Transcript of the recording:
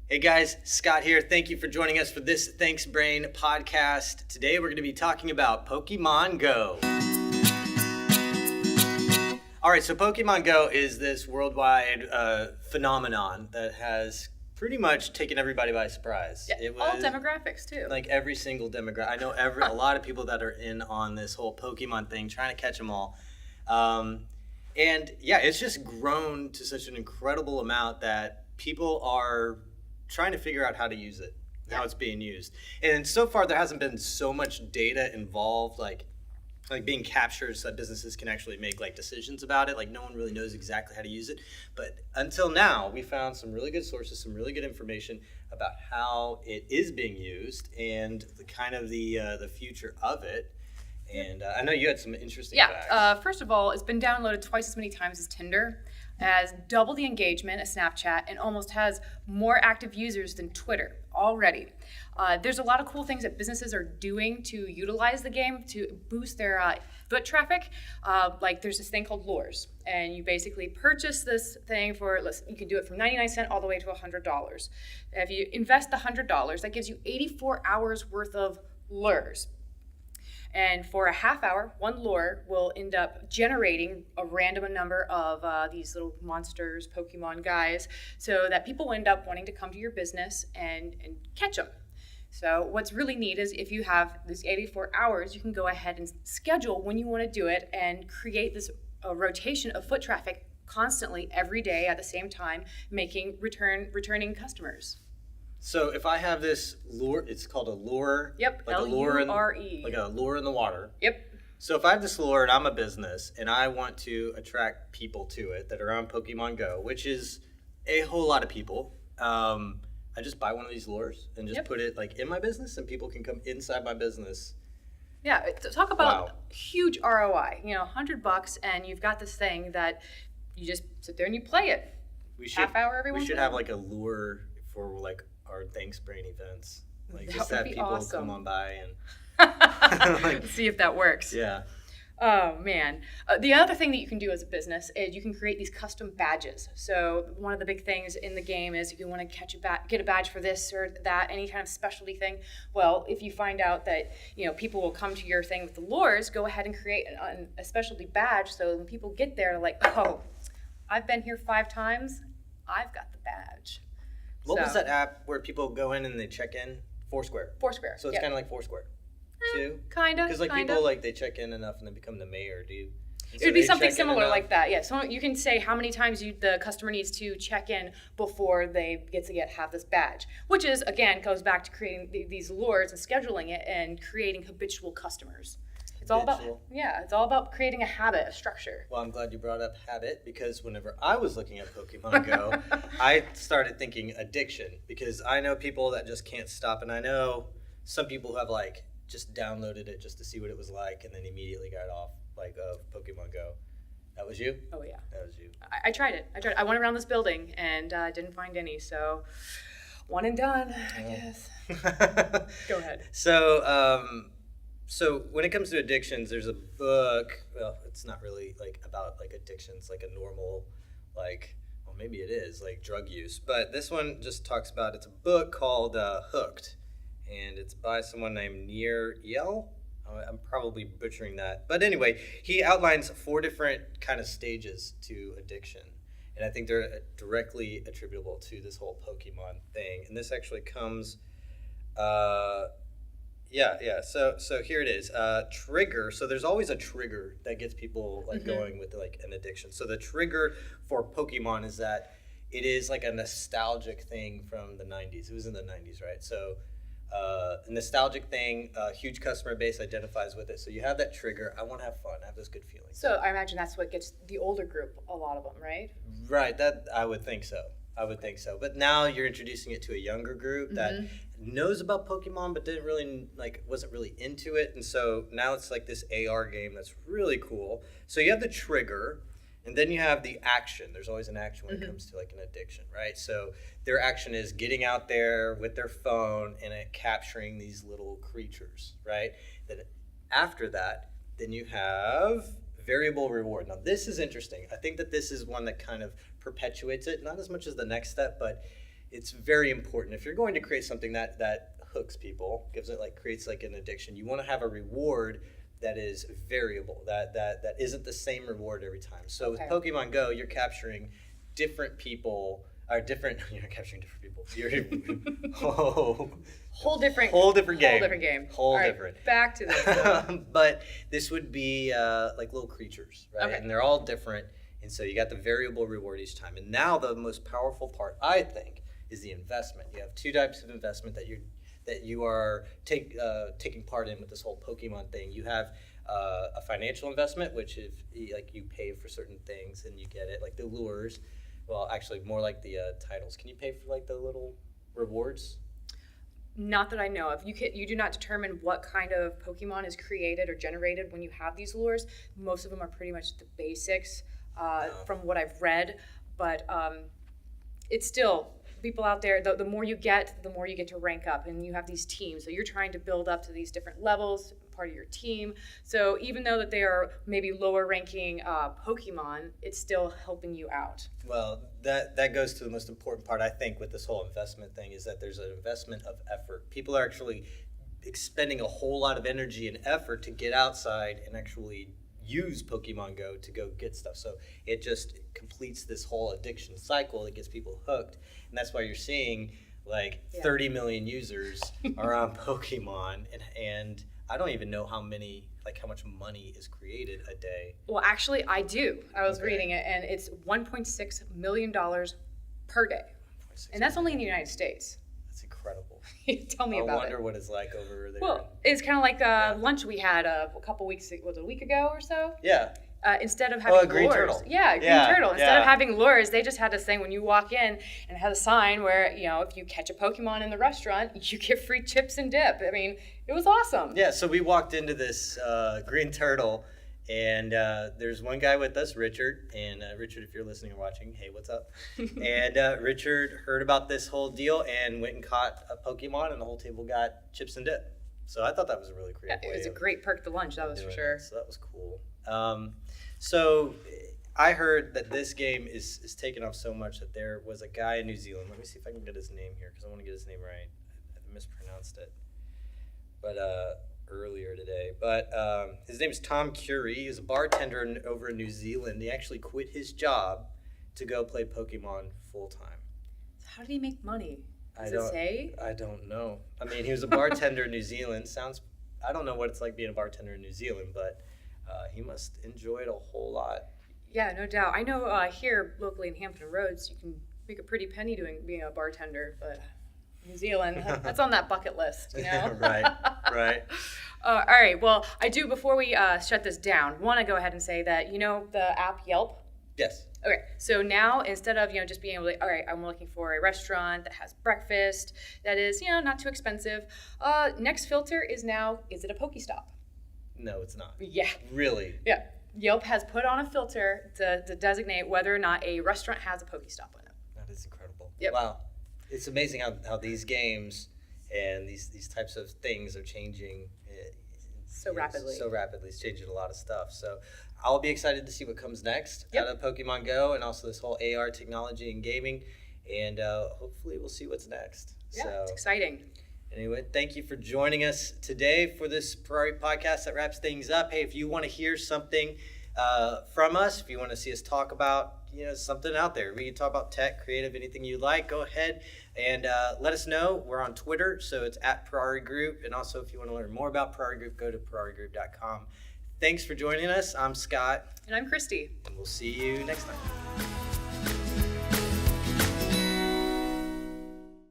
Hey guys, Scott here. Thank you for joining us for this Thanks Brain podcast. Today we're going to be talking about Pokémon Go. All right, so Pokémon Go is this worldwide phenomenon that has pretty much taken everybody by surprise. Yeah, all demographics too. Like every single demographic. I know a lot of people that are in on this whole Pokemon thing, trying to catch them all. And yeah, it's just grown to such an incredible amount that people are trying to figure out how to use it, how it's being used. And so far there hasn't been so much data involved, like being captured so that businesses can actually make like decisions about it. Like no one really knows exactly how to use it. But until now, we found some really good sources, some really good information about how it is being used and the kind of the future of it. And I know you had some interesting facts. First of all, it's been downloaded twice as many times as Tinder, has double the engagement as Snapchat, and almost has more active users than Twitter already. There's a lot of cool things that businesses are doing to utilize the game to boost their foot traffic. Like there's this thing called lures, and you basically purchase this thing for, you can do it from 99 cents all the way to $100. If you invest the $100, that gives you 84 hours worth of lures. And for a half hour, one lure will end up generating a random number of these little monsters, Pokemon guys, so that people end up wanting to come to your business and catch them. So what's really neat is if you have these 84 hours, you can go ahead and schedule when you want to do it and create this rotation of foot traffic constantly every day at the same time, making returning customers. So if I have this lure, it's called a lure. Yep, like L-U-R-E. Like a lure in the water. Yep. So if I have this lure and I'm a business and I want to attract people to it that are on Pokemon Go, which is a whole lot of people, I just buy one of these lures and just put it like in my business and people can come inside my business. Yeah, talk about huge ROI. $100 and you've got this thing that you just sit there and you play it. Half hour every once in a while. We should have like a lure for like our Thanks Brain events. Like just have people awesome. Come on by and see if that works. Yeah. Oh man. The other thing that you can do as a business is you can create these custom badges. So one of the big things in the game is if you want to get a badge for this or that, any kind of specialty thing. Well, if you find out that people will come to your thing with the lures, go ahead and create a specialty badge so when people get there, they're like, oh, I've been here 5 times, I've got the badge. What was that app where people go in and they check in? Foursquare. So it's kind of like Foursquare, too? Kind of. Because people, they check in enough and they become the mayor, It would be something similar like that, yeah. So you can say how many times the customer needs to check in before they have this badge, which is, again, goes back to creating these lures and scheduling it and creating habitual customers. It's all about creating a habit, a structure. Well, I'm glad you brought up habit because whenever I was looking at Pokemon Go, I started thinking addiction because I know people that just can't stop, and I know some people who have just downloaded it just to see what it was like and then immediately got off of Pokemon Go. That was you? Oh yeah. That was you. I tried it. I went around this building and didn't find any, so one and done, I guess. Go ahead. So when it comes to addictions, there's a book. Well, it's not really about addictions, like a normal, well, maybe it is drug use. But this one just talks about. It's a book called Hooked, and it's by someone named Nir Eyal. I'm probably butchering that, but anyway, he outlines 4 different kind of stages to addiction, and I think they're directly attributable to this whole Pokemon thing. And this actually comes. So here it is. Trigger. So there's always a trigger that gets people going with an addiction. So the trigger for Pokemon is that it is a nostalgic thing from the 90s. It was in the 90s, right? So a nostalgic thing, a huge customer base identifies with it. So you have that trigger. I want to have fun. I have those good feelings. So I imagine that's what gets the older group, a lot of them, right? Right. That I would think so. But now you're introducing it to a younger group that knows about Pokemon but didn't really wasn't really into it, and so now it's this AR game that's really cool. So you have the trigger, and then you have the action. There's always an action when it comes to an addiction, right? So their action is getting out there with their phone and capturing these little creatures, right? Then after that, then you have variable reward. Now this is interesting. I think that this is one that kind of perpetuates it, not as much as the next step, but it's very important. If you're going to create something that hooks people, creates like an addiction, you want to have a reward that is variable, that isn't the same reward every time. So with Pokemon Go, you're capturing different people, or different, you're not capturing different people. You're, Whole different game. Whole different. Back to this. But this would be like little creatures, right? Okay. And they're all different. And so you got the variable reward each time. And now the most powerful part, I think, is the investment. You have two types of investment that you are taking part in with this whole Pokemon thing. You have a financial investment, which is like you pay for certain things and you get it, like the lures. Well, actually, more like the titles. Can you pay for like the little rewards? Not that I know of. You do not determine what kind of Pokemon is created or generated when you have these lures. Most of them are pretty much the basics from what I've read, but it's still, people out there, the more you get, the more you get to rank up, and you have these teams. So you're trying to build up to these different levels, part of your team. So even though that they are maybe lower ranking Pokemon, it's still helping you out. Well, that goes to the most important part, I think, with this whole investment thing, is that there's an investment of effort. People are actually expending a whole lot of energy and effort to get outside and actually use Pokemon Go to go get stuff. So it just completes this whole addiction cycle that gets people hooked. And that's why you're seeing like 30 million users are on Pokemon, and I don't even know how much money is created a day. Well, actually, I do. I was reading it, and it's $1.6 million per day. And that's only in the United States. That's incredible. Tell me about it. I wonder what it's like over there. Well, it's kind of like lunch we had a couple weeks, was it a week ago or so? Yeah. Instead of having green lures. turtle. Yeah, green turtle. Instead of having lures, they just had this thing when you walk in, and it had a sign where, if you catch a Pokemon in the restaurant, you get free chips and dip. I mean, it was awesome. Yeah, so we walked into this green turtle, and there's one guy with us, Richard. And Richard, if you're listening or watching, hey, what's up? And Richard heard about this whole deal and went and caught a Pokemon, and the whole table got chips and dip. So I thought that was a really creative way. It was a great perk to lunch, that was for sure. So that was cool. So I heard that this game is taken off so much that there was a guy in New Zealand. Let me see if I can get his name here, because I want to get his name right. I mispronounced it, but earlier today. But his name is Tom Curry. He was a bartender over in New Zealand. He actually quit his job to go play Pokemon full time. So how did he make money? Does it say? I don't know. I mean, he was a bartender in New Zealand. I don't know what it's like being a bartender in New Zealand, but he must enjoy it a whole lot. Yeah, no doubt. I know here locally in Hampton Roads, you can make a pretty penny being a bartender, but New Zealand, that's on that bucket list, Right. All right. Well, I do, before we shut this down, want to go ahead and say that, the app Yelp? Yes. Okay, so now instead of just being able to, all right, I'm looking for a restaurant that has breakfast that is not too expensive. Next filter is now, is it a Pokestop? No, it's not. Yeah. Really? Yeah. Yelp has put on a filter to designate whether or not a restaurant has a Pokestop in it. That is incredible. Yep. Wow. It's amazing how these games and these types of things are changing so rapidly. So rapidly. It's changing a lot of stuff. So I'll be excited to see what comes next out of Pokemon Go, and also this whole AR technology and gaming. And hopefully we'll see what's next. Yeah, it's exciting. Anyway, thank you for joining us today for this Parari podcast that wraps things up. Hey, if you want to hear something from us, if you want to see us talk about something out there, we can talk about tech, creative, anything you like, go ahead and let us know. We're on Twitter, so it's @Parari Group. And also, if you want to learn more about Parari Group, go to pararigroup.com. Thanks for joining us. I'm Scott. And I'm Kristi. And we'll see you next time.